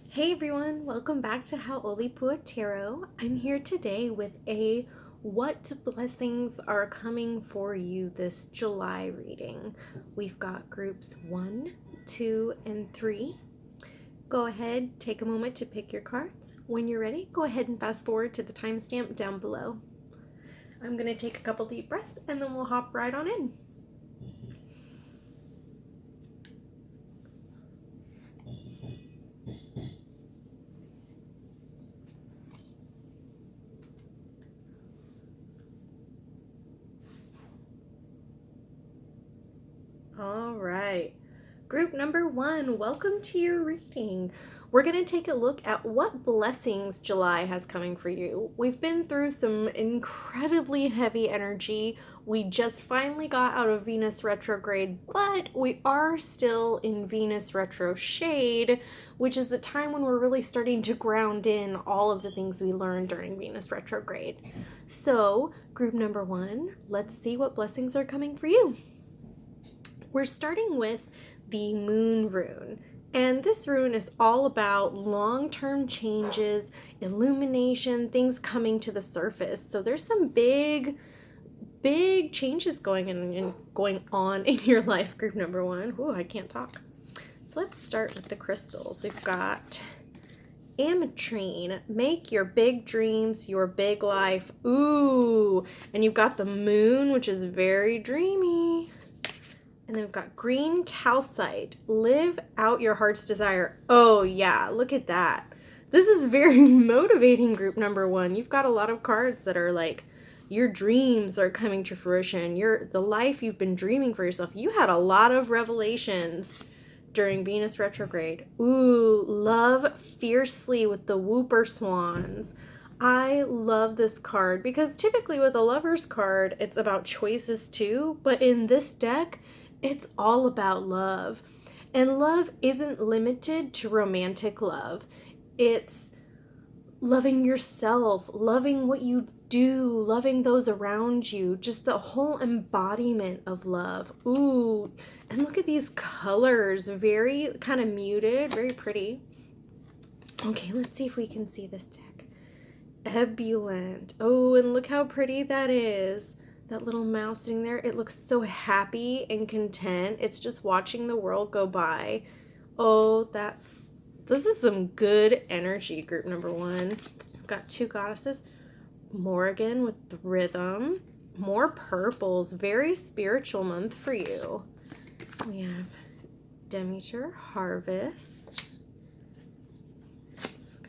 Hey everyone, welcome back to hauolipuatarot. I'm here today with a what blessings are coming for you this July reading. We've got groups 1, 2, and 3. Go ahead, take a moment to pick your cards. When you're ready, go ahead and fast forward to the timestamp down below. I'm going to take a couple deep breaths and then we'll hop right on in. All right. Group number 1, welcome to your reading. We're going to take a look at what blessings July has coming for you. We've been through some incredibly heavy energy. We just finally got out of Venus retrograde, but we are still in Venus retro shade, which is the time when we're really starting to ground in all of the things we learned during Venus retrograde. So, group number 1, let's see what blessings are coming for you. We're starting with the moon rune, and this rune is all about long-term changes, illumination, things coming to the surface. So there's some big changes going on in your life, group number 1. Ooh, I can't talk. So let's start with the crystals. We've got ametrine, make your big dreams your big life. Ooh, and you've got the moon, which is very dreamy. And then we've got green calcite, live out your heart's desire. Oh yeah, look at that. This is very motivating, group number 1. You've got a lot of cards that are like, your dreams are coming to fruition. The life you've been dreaming for yourself. You had a lot of revelations during Venus retrograde. Ooh, love fiercely with the whooper swans. I love this card because typically with a lover's card, it's about choices too. But in this deck, it's all about love. And love isn't limited to romantic love. It's loving yourself, loving what you do, loving those around you, just the whole embodiment of love. Ooh, and look at these colors, very kind of muted, very pretty. Okay, let's see if we can see this deck. Ebullient. Oh, and look how pretty that is. That little mouse sitting there, it looks so happy and content. It's just watching the world go by. Oh, this is some good energy, group number 1. I've got 2 goddesses. Morrigan with the rhythm. More purples. Very spiritual month for you. We have Demeter, Harvest.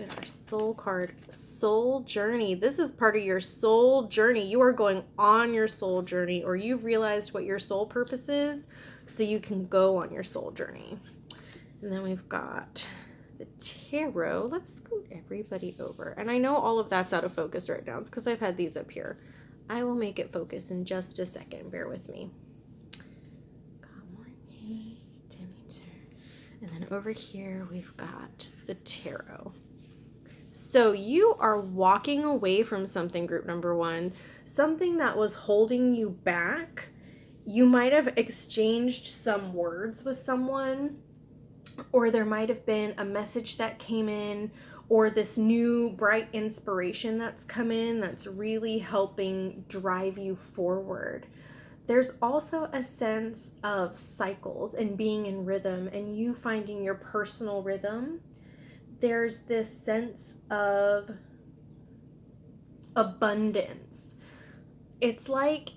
At our soul card, soul journey. This is part of your soul journey. You are going on your soul journey, or you've realized what your soul purpose is, so you can go on your soul journey. And then we've got the tarot. Let's scoot everybody over. And I know all of that's out of focus right now. It's because I've had these up here. I will make it focus in just a second. Bear with me. And then over here, we've got the tarot. So you are walking away from something, group number 1, something that was holding you back. You might have exchanged some words with someone, or there might have been a message that came in, or this new bright inspiration that's come in that's really helping drive you forward. There's also a sense of cycles and being in rhythm and you finding your personal rhythm. There's this sense of abundance. It's like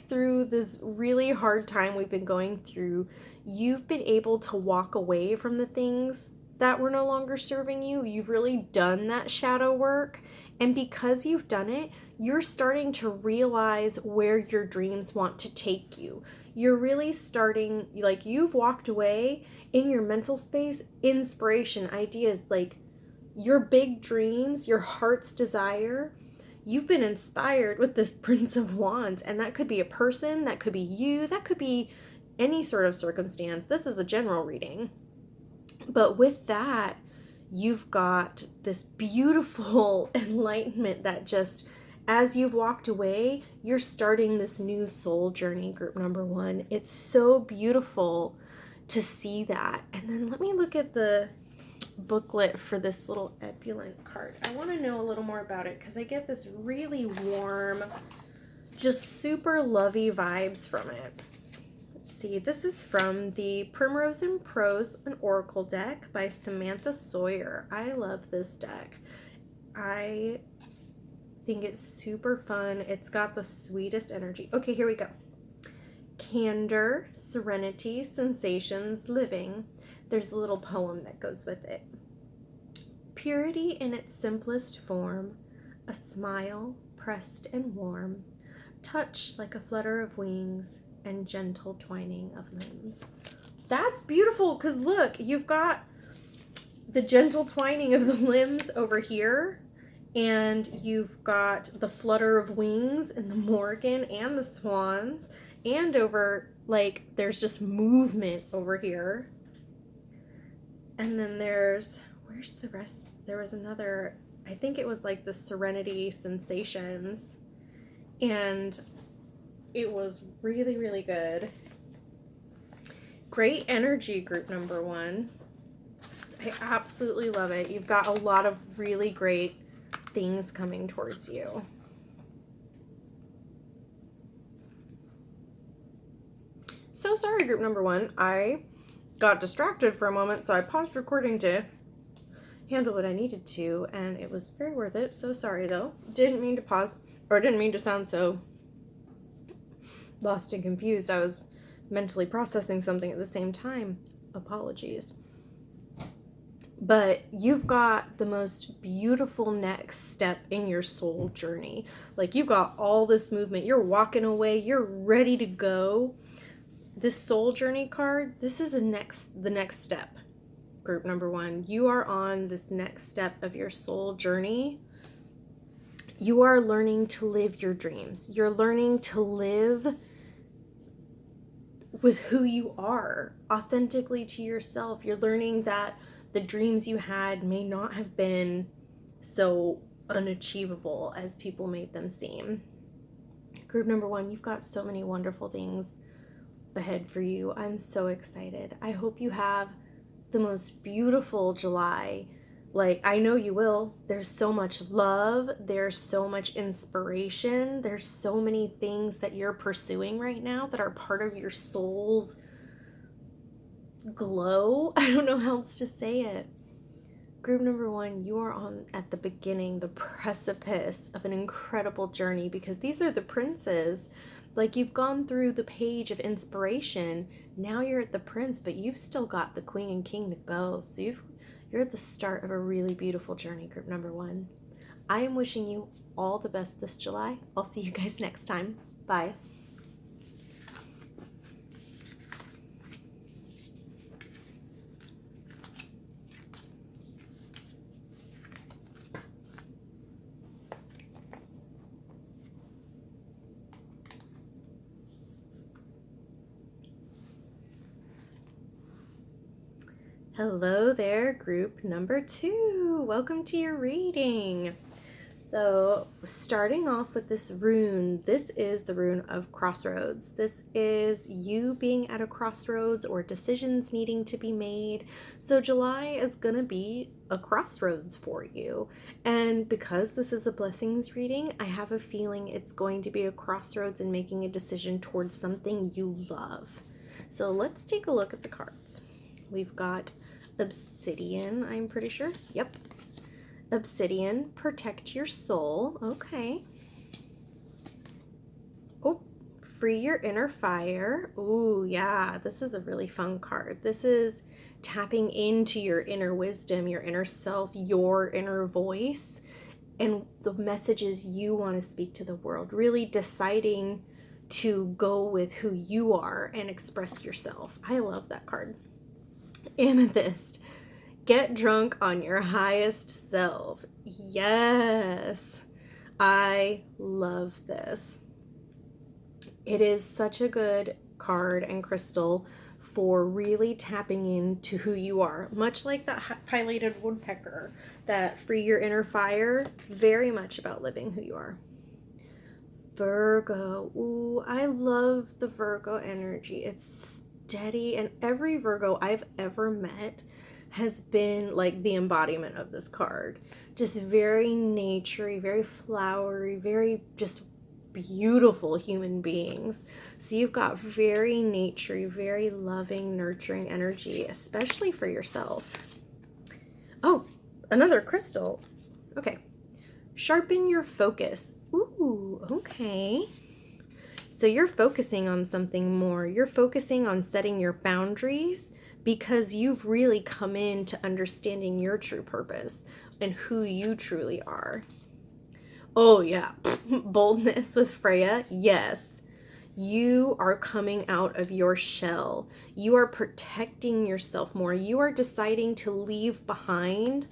through this really hard time we've been going through, you've been able to walk away from the things that were no longer serving you. You've really done that shadow work. And because you've done it, you're starting to realize where your dreams want to take you. You're really starting, like, you've walked away in your mental space, inspiration, ideas, like your big dreams, your heart's desire. You've been inspired with this Prince of Wands, and that could be a person, that could be you, that could be any sort of circumstance. This is a general reading. But with that, you've got this beautiful enlightenment that just, as you've walked away, you're starting this new soul journey, group number 1. It's so beautiful to see that. And then let me look at the booklet for this little ebullient card. I want to know a little more about it because I get this really warm, just super lovey vibes from it. Let's see, this is from the Primrose and Prose, an Oracle deck by Samantha Sawyer. I love this deck. I think it's super fun. It's got the sweetest energy. Okay, here we go. Candor, serenity, sensations, living. There's a little poem that goes with it. Purity in its simplest form, a smile pressed and warm, touch like a flutter of wings and gentle twining of limbs. That's beautiful because look, you've got the gentle twining of the limbs over here, and you've got the flutter of wings and the Morgan and the swans, and over, like, there's just movement over here. And then there's, where's the rest? There was another, I think it was like the serenity sensations, and it was really, really good. Great energy, group number 1. I absolutely love it. You've got a lot of really great things coming towards you. So sorry, group number 1. I got distracted for a moment, so I paused recording to handle what I needed to, and it was very worth it. So sorry, though. Didn't mean to pause, or didn't mean to sound so lost and confused. I was mentally processing something at the same time. Apologies. But you've got the most beautiful next step in your soul journey. Like, you've got all this movement. You're walking away. You're ready to go. This soul journey card, this is the next step. Group number 1, you are on this next step of your soul journey. You are learning to live your dreams. You're learning to live with who you are, authentically to yourself. You're learning that the dreams you had may not have been so unachievable as people made them seem. Group number 1, you've got so many wonderful things ahead for you. I'm so excited. I hope you have the most beautiful July. Like, I know you will. There's so much love. There's so much inspiration. There's so many things that you're pursuing right now that are part of your soul's glow. I don't know how else to say it. Group number 1, you are on at the beginning, the precipice of an incredible journey, because these are the princes. Like, you've gone through the page of inspiration. Now you're at the prince, but you've still got the queen and king to go. So you're at the start of a really beautiful journey, group number 1. I am wishing you all the best this July. I'll see you guys next time. Bye. Hello there, group number 2. Welcome to your reading. So, starting off with this rune, this is the rune of crossroads. This is you being at a crossroads or decisions needing to be made. So July is going to be a crossroads for you. And because this is a blessings reading, I have a feeling it's going to be a crossroads in making a decision towards something you love. So let's take a look at the cards. We've got obsidian, I'm pretty sure. Yep. Obsidian, protect your soul. Okay. Oh, free your inner fire. Ooh, yeah, this is a really fun card. This is tapping into your inner wisdom, your inner self, your inner voice, and the messages you want to speak to the world. Really deciding to go with who you are and express yourself. I love that card. Amethyst, get drunk on your highest self. Yes, I love this. It is such a good card and crystal for really tapping into who you are. Much like that pileated woodpecker, that free your inner fire, very much about living who you are. Virgo, ooh, I love the Virgo energy. It's steady, and every Virgo I've ever met has been like the embodiment of this card. Just very naturey, very flowery, very just beautiful human beings. So you've got very naturey, very loving, nurturing energy, especially for yourself. Oh, another crystal. Okay. Sharpen your focus. Ooh, okay. So you're focusing on something more. You're focusing on setting your boundaries because you've really come into understanding your true purpose and who you truly are. Oh, yeah. Boldness with Freya. Yes. You are coming out of your shell. You are protecting yourself more. You are deciding to leave behind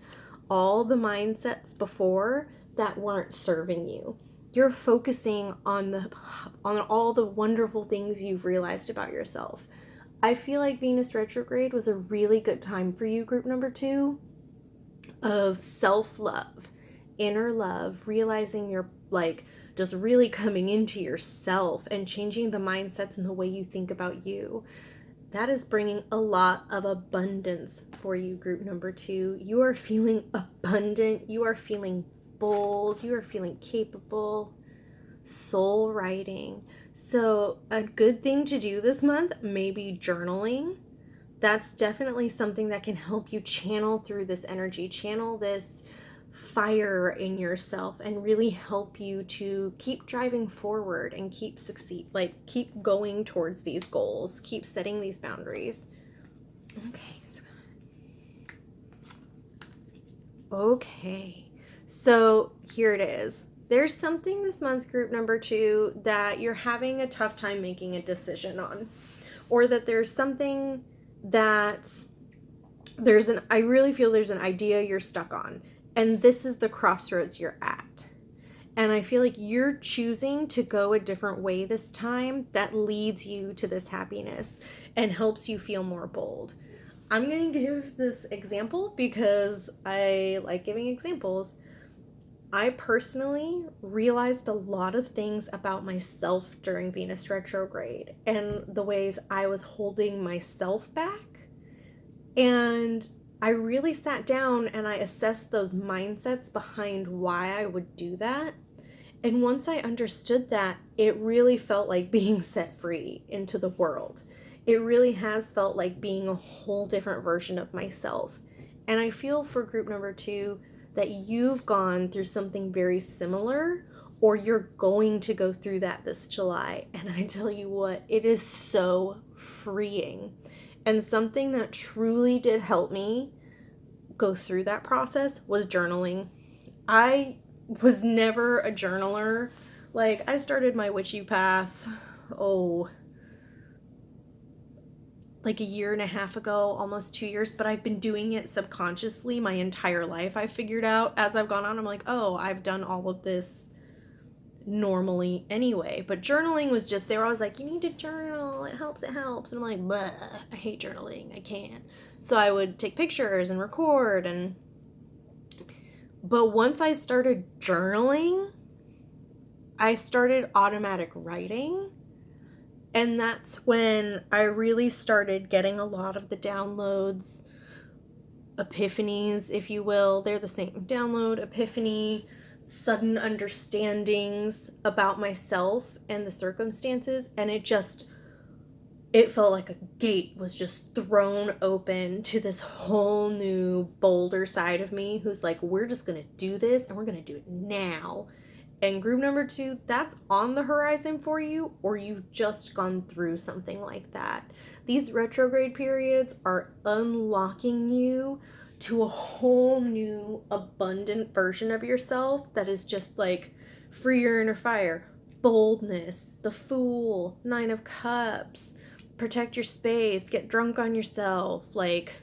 all the mindsets before that weren't serving you. You're focusing on all the wonderful things you've realized about yourself. I feel like Venus retrograde was a really good time for you, group number 2, of self-love, inner love, realizing you're like just really coming into yourself and changing the mindsets and the way you think about you. That is bringing a lot of abundance for you, group number 2. You are feeling abundant. You are feeling bold. You are feeling capable. Soul writing. So a good thing to do this month, maybe journaling. That's definitely something that can help you channel through this energy, channel this fire in yourself, and really help you to keep driving forward and keep going towards these goals, keep setting these boundaries. Okay, so here it is. There's something this month, group number 2, that you're having a tough time making a decision on, or that there's something that I really feel there's an idea you're stuck on, and this is the crossroads you're at. And I feel like you're choosing to go a different way this time that leads you to this happiness and helps you feel more bold. I'm going to give this example because I like giving examples. I personally realized a lot of things about myself during Venus retrograde and the ways I was holding myself back. And I really sat down and I assessed those mindsets behind why I would do that. And once I understood that, it really felt like being set free into the world. It really has felt like being a whole different version of myself. And I feel for group number 2 that you've gone through something very similar, or you're going to go through that this July. And I tell you what, it is so freeing. And something that truly did help me go through that process was journaling. I was never a journaler. Like, I started my witchy path, like a year and a half ago, almost 2 years, but I've been doing it subconsciously my entire life. I figured out as I've gone on, I'm like, oh, I've done all of this normally anyway. But journaling was just, they were always like, you need to journal, it helps. And I'm like, bleh, I hate journaling, I can't. So I would take pictures and record, but once I started journaling, I started automatic writing. And that's when I really started getting a lot of the downloads, epiphanies, if you will. They're the same. Download, epiphany, sudden understandings about myself and the circumstances. And it felt like a gate was just thrown open to this whole new, bolder side of me who's like, we're just going to do this and we're going to do it now. And group number 2, that's on the horizon for you, or you've just gone through something like that. These retrograde periods are unlocking you to a whole new, abundant version of yourself that is just like free your inner fire, boldness, the Fool, 9 of Cups, protect your space, get drunk on yourself. Like,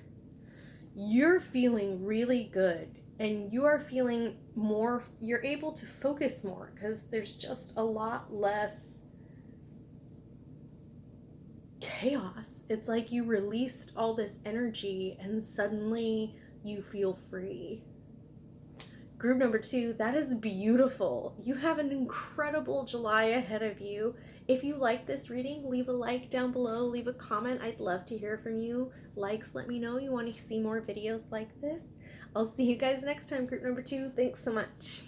you're feeling really good. And you are feeling more, you're able to focus more because there's just a lot less chaos. It's like you released all this energy and suddenly you feel free. Group number 2, that is beautiful. You have an incredible July ahead of you. If you like this reading, leave a like down below, leave a comment. I'd love to hear from you. Likes let me know you want to see more videos like this. I'll see you guys next time, group number 2. Thanks so much.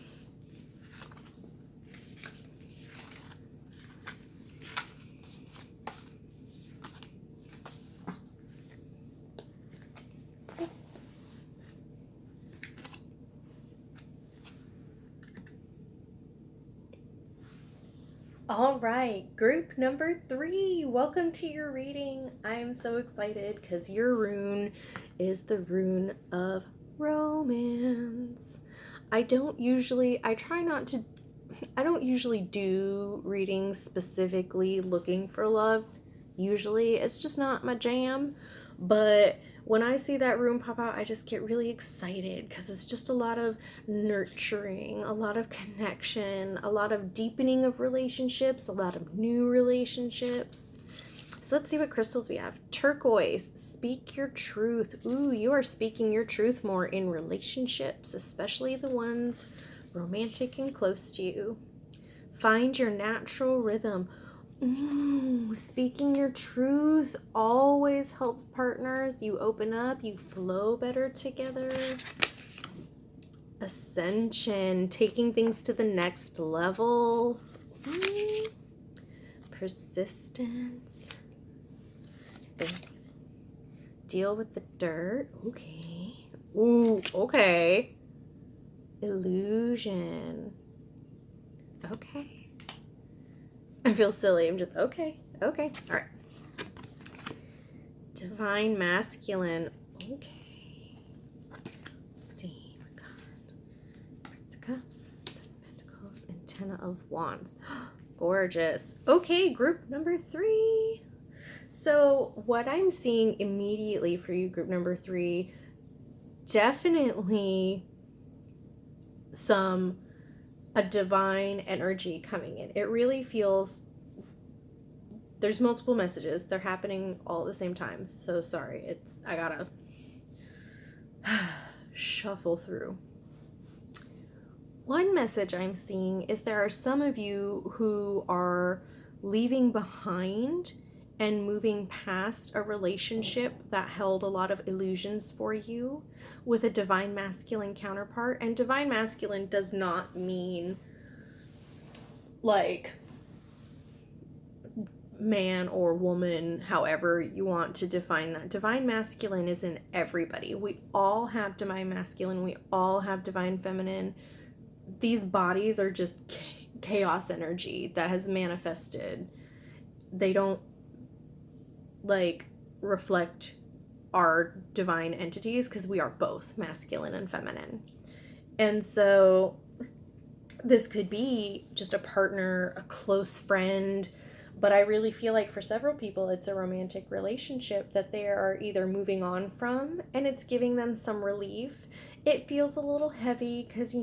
All right, group number 3, welcome to your reading. I am so excited because your rune is the rune of romance. I don't usually do readings specifically looking for love. Usually it's just not my jam, but when I see that rune pop out, I just get really excited because it's just a lot of nurturing, a lot of connection, a lot of deepening of relationships, a lot of new relationships. So let's see what crystals we have. Turquoise, speak your truth. Ooh, you are speaking your truth more in relationships, especially the ones romantic and close to you. Find your natural rhythm. Ooh, speaking your truth always helps partners. You open up, you flow better together. Ascension, taking things to the next level. Persistence. Deal with the dirt. Okay. Ooh, okay. Illusion. Okay. I feel silly. I'm just, okay. All right. Divine masculine. Okay. Let's see. We got Prince of Cups, Seven of Pentacles, and Ten of Wands. Gorgeous. Okay, group number 3. So what I'm seeing immediately for you, group number 3, definitely a divine energy coming in. It really feels, there's multiple messages. They're happening all at the same time. So sorry. I gotta shuffle through. One message I'm seeing is there are some of you who are leaving behind and moving past a relationship that held a lot of illusions for you with a divine masculine counterpart. And divine masculine does not mean like man or woman, however you want to define that. Divine masculine is in everybody. We all have divine masculine. We all have divine feminine. These bodies are just chaos energy that has manifested. They don't reflect our divine entities because we are both masculine and feminine. And so this could be just a partner, a close friend, but I really feel like for several people it's a romantic relationship that they are either moving on from, and it's giving them some relief. It feels a little heavy because,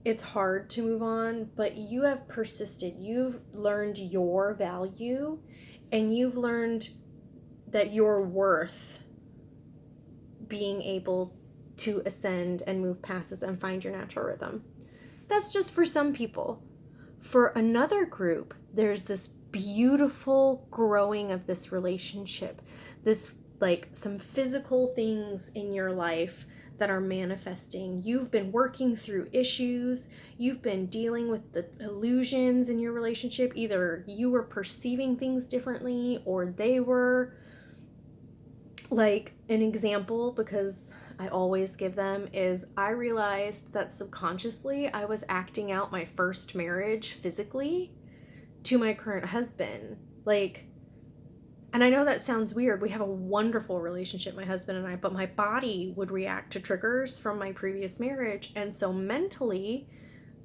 it's hard to move on, but you have persisted. You've learned your value, and you've learned that you're worth being able to ascend and move past this and find your natural rhythm. That's just for some people. For another group, there's this beautiful growing of this relationship, this some physical things in your life that are manifesting. You've been working through issues. You've been dealing with the illusions in your relationship. Either you were perceiving things differently or they were. Like an example, because I always give them, is I realized that subconsciously I was acting out my first marriage physically to my current husband. And I know that sounds weird. We have a wonderful relationship, my husband and I, but my body would react to triggers from my previous marriage. And so mentally,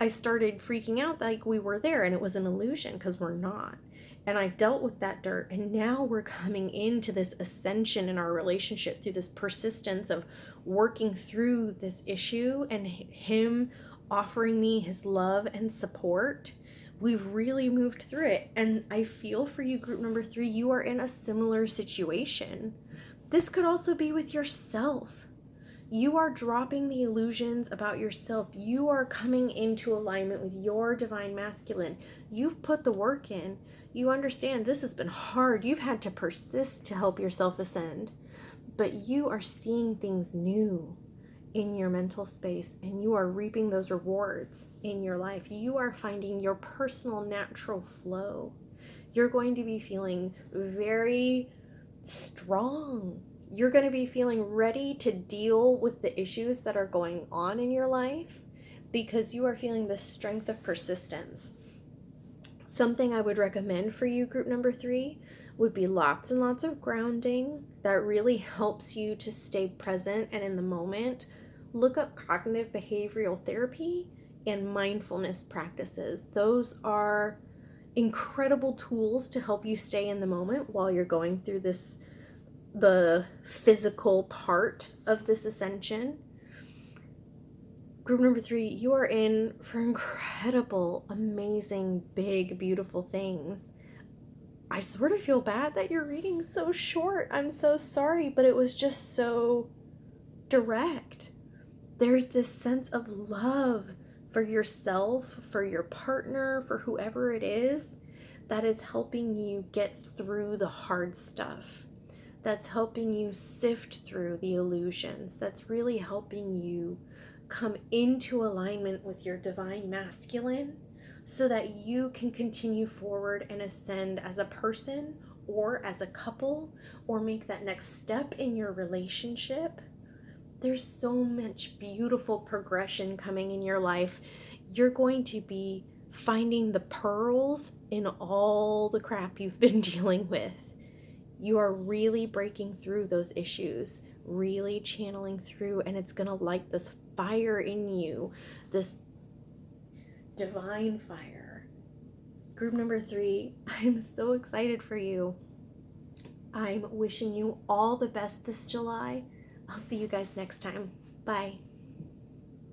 I started freaking out like we were there and it was an illusion because we're not. And I dealt with that dirt. And now we're coming into this ascension in our relationship through this persistence of working through this issue and him offering me his love and support. We've really moved through it. And I feel for you, group number 3, you are in a similar situation. This could also be with yourself. You are dropping the illusions about yourself. You are coming into alignment with your divine masculine. You've put the work in. You understand this has been hard. You've had to persist to help yourself ascend. But you are seeing things new in your mental space, and you are reaping those rewards in your life. You are finding your personal natural flow. You're going to be feeling very strong. You're going to be feeling ready to deal with the issues that are going on in your life because you are feeling the strength of persistence. Something I would recommend for you, group number 3, would be lots and lots of grounding that really helps you to stay present and in the moment. Look up cognitive behavioral therapy and mindfulness practices. Those are incredible tools to help you stay in the moment while you're going through the physical part of this ascension. Group number 3, you are in for incredible, amazing, big, beautiful things. I sort of feel bad that your reading's so short. I'm so sorry, but it was just so direct. There's this sense of love for yourself, for your partner, for whoever it is, that is helping you get through the hard stuff. That's helping you sift through the illusions. That's really helping you come into alignment with your divine masculine so that you can continue forward and ascend as a person or as a couple or make that next step in your relationship. There's so much beautiful progression coming in your life. You're going to be finding the pearls in all the crap you've been dealing with. You are really breaking through those issues, really channeling through, and it's going to light this fire in you, this divine fire. Group number 3, I'm so excited for you. I'm wishing you all the best this July. I'll see you guys next time. Bye.